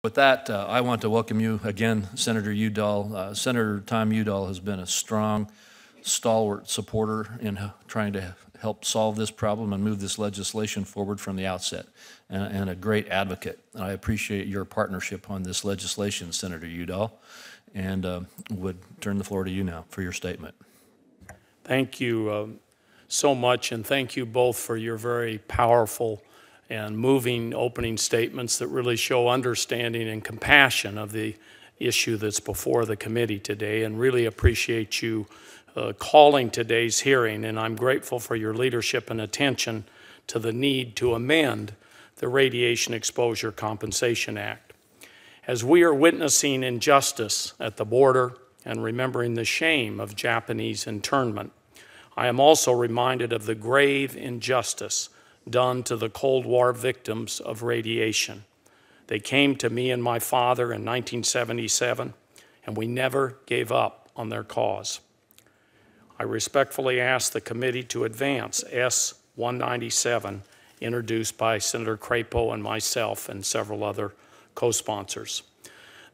With that, I want to welcome you again, Senator Udall. Senator Tom Udall has been a strong, stalwart supporter in trying to help solve this problem and move this legislation forward from the outset, and a great advocate. I appreciate your partnership on this legislation, Senator Udall, and would turn the floor to you now for your statement. Thank you so much, and thank you both for your very powerful and moving opening statements that really show understanding and compassion of the issue that's before the committee today, and really appreciate you calling today's hearing. And I'm grateful for your leadership and attention to the need to amend the Radiation Exposure Compensation Act. As we are witnessing injustice at the border and remembering the shame of Japanese internment, I am also reminded of the grave injustice done to the Cold War victims of radiation. They came to me and my father in 1977, and we never gave up on their cause. I respectfully ask the committee to advance S-197, introduced by Senator Crapo and myself and several other co-sponsors.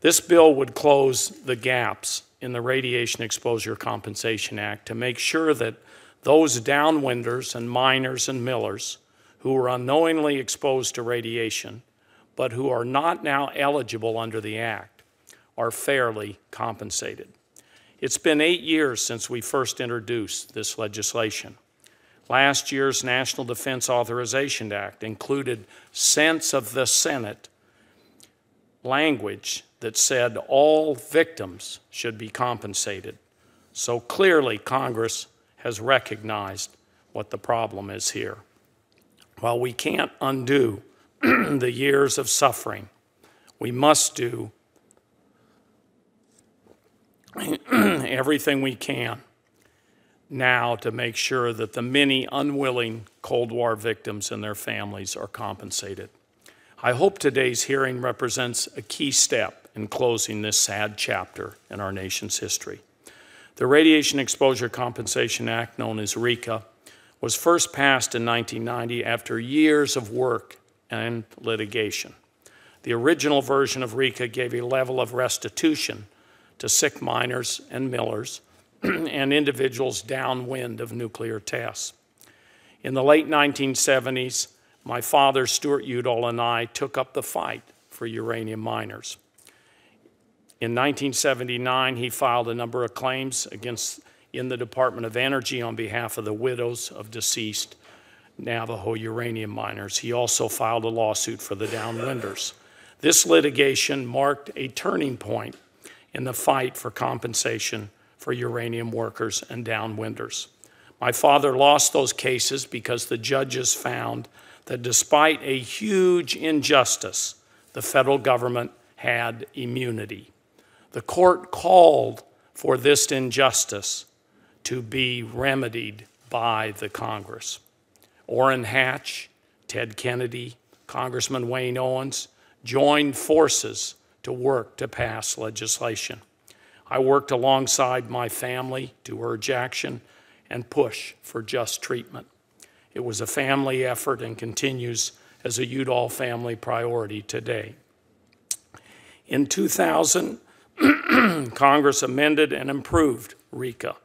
This bill would close the gaps in the Radiation Exposure Compensation Act to make sure that those downwinders and miners and millers who were unknowingly exposed to radiation, but who are not now eligible under the Act, are fairly compensated. It's been 8 years since we first introduced this legislation. Last year's National Defense Authorization Act included sense of the Senate language that said all victims should be compensated. So clearly Congress has recognized what the problem is here. While we can't undo the years of suffering, we must do everything we can now to make sure that the many unwilling Cold War victims and their families are compensated. I hope today's hearing represents a key step in closing this sad chapter in our nation's history. The Radiation Exposure Compensation Act, known as RECA, was first passed in 1990 after years of work and litigation. The original version of RECA gave a level of restitution to sick miners and millers and individuals downwind of nuclear tests. In the late 1970s, my father, Stuart Udall, and I took up the fight for uranium miners. In 1979, he filed a number of claims in the Department of Energy on behalf of the widows of deceased Navajo uranium miners. He also filed a lawsuit for the downwinders. This litigation marked a turning point in the fight for compensation for uranium workers and downwinders. My father lost those cases because the judges found that despite a huge injustice, the federal government had immunity. The court called for this injustice to be remedied by the Congress. Orrin Hatch, Ted Kennedy, Congressman Wayne Owens joined forces to work to pass legislation. I worked alongside my family to urge action and push for just treatment. It was a family effort and continues as a Udall family priority today. In 2000, Congress amended and improved RECA.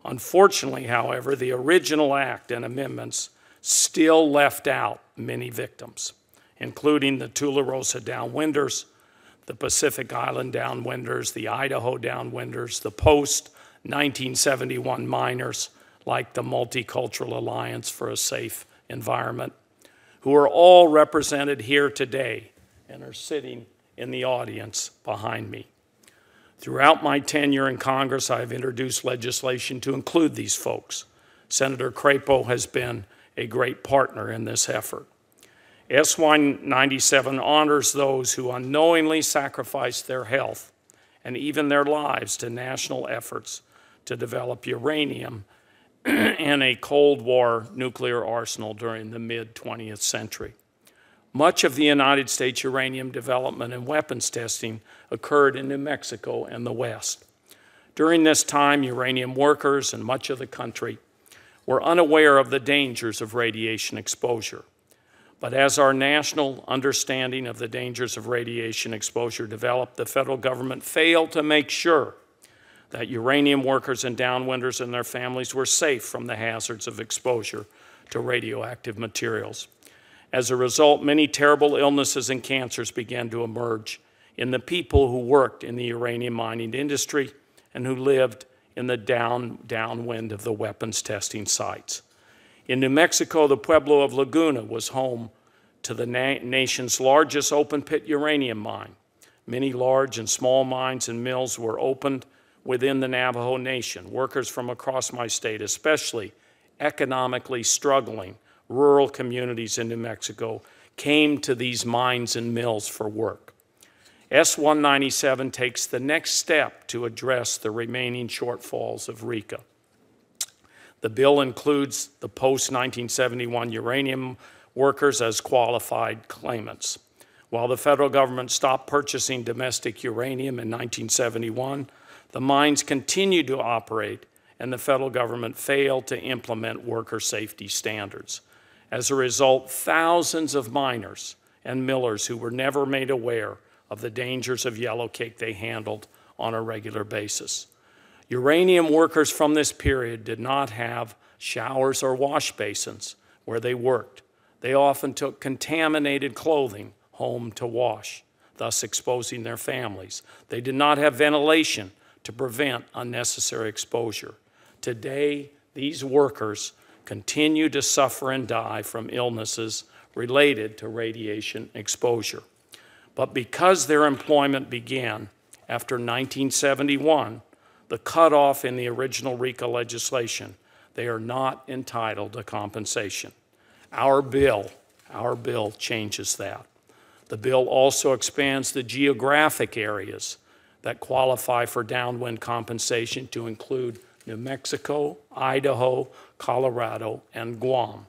Unfortunately, however, the original act and amendments still left out many victims, including the Tularosa downwinders, the Pacific Island downwinders, the Idaho downwinders, the post-1971 miners, like the Multicultural Alliance for a Safe Environment, who are all represented here today and are sitting in the audience behind me. Throughout my tenure in Congress, I have introduced legislation to include these folks. Senator Crapo has been a great partner in this effort. S-197 honors those who unknowingly sacrificed their health and even their lives to national efforts to develop uranium and a Cold War nuclear arsenal during the mid-20th century. Much of the United States uranium development and weapons testing occurred in New Mexico and the West. During this time, uranium workers and much of the country were unaware of the dangers of radiation exposure. But as our national understanding of the dangers of radiation exposure developed, the federal government failed to make sure that uranium workers and downwinders and their families were safe from the hazards of exposure to radioactive materials. As a result, many terrible illnesses and cancers began to emerge in the people who worked in the uranium mining industry and who lived in the downwind of the weapons testing sites. In New Mexico, the Pueblo of Laguna was home to the nation's largest open-pit uranium mine. Many large and small mines and mills were opened within the Navajo Nation. Workers from across my state, especially economically struggling rural communities in New Mexico, came to these mines and mills for work. S-197 takes the next step to address the remaining shortfalls of RECA. The bill includes the post-1971 uranium workers as qualified claimants. While the federal government stopped purchasing domestic uranium in 1971, the mines continued to operate and the federal government failed to implement worker safety standards. As a result, thousands of miners and millers who were never made aware of the dangers of yellowcake they handled on a regular basis. Uranium workers from this period did not have showers or wash basins where they worked. They often took contaminated clothing home to wash, thus exposing their families. They did not have ventilation to prevent unnecessary exposure. Today, these workers continue to suffer and die from illnesses related to radiation exposure. But because their employment began after 1971, the cutoff in the original RECA legislation, they are not entitled to compensation. Our bill changes that. The bill also expands the geographic areas that qualify for downwind compensation to include New Mexico, Idaho, Colorado, and Guam.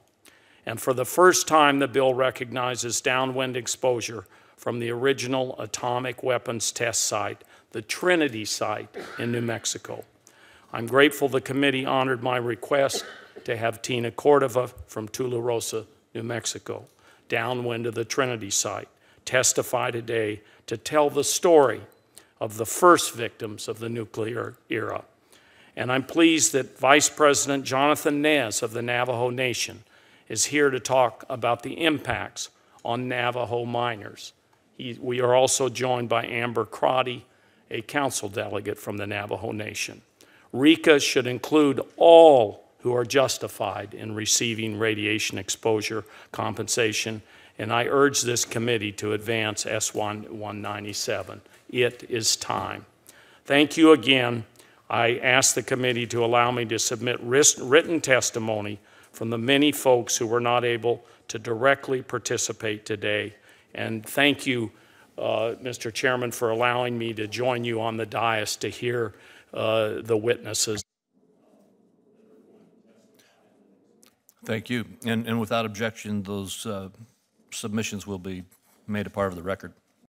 And for the first time, the bill recognizes downwind exposure from the original atomic weapons test site, the Trinity site in New Mexico. I'm grateful the committee honored my request to have Tina Cordova from Tularosa, New Mexico, downwind of the Trinity site, testify today to tell the story of the first victims of the nuclear era. And I'm pleased that Vice President Jonathan Nez of the Navajo Nation is here to talk about the impacts on Navajo miners. We are also joined by Amber Crotty, a council delegate from the Navajo Nation. RECA should include all who are justified in receiving radiation exposure compensation, and I urge this committee to advance S-197. It is time. Thank you again. I ask the committee to allow me to submit written testimony from the many folks who were not able to directly participate today. And thank you, Mr. Chairman, for allowing me to join you on the dais to hear the witnesses. Thank you. And without objection, those submissions will be made a part of the record.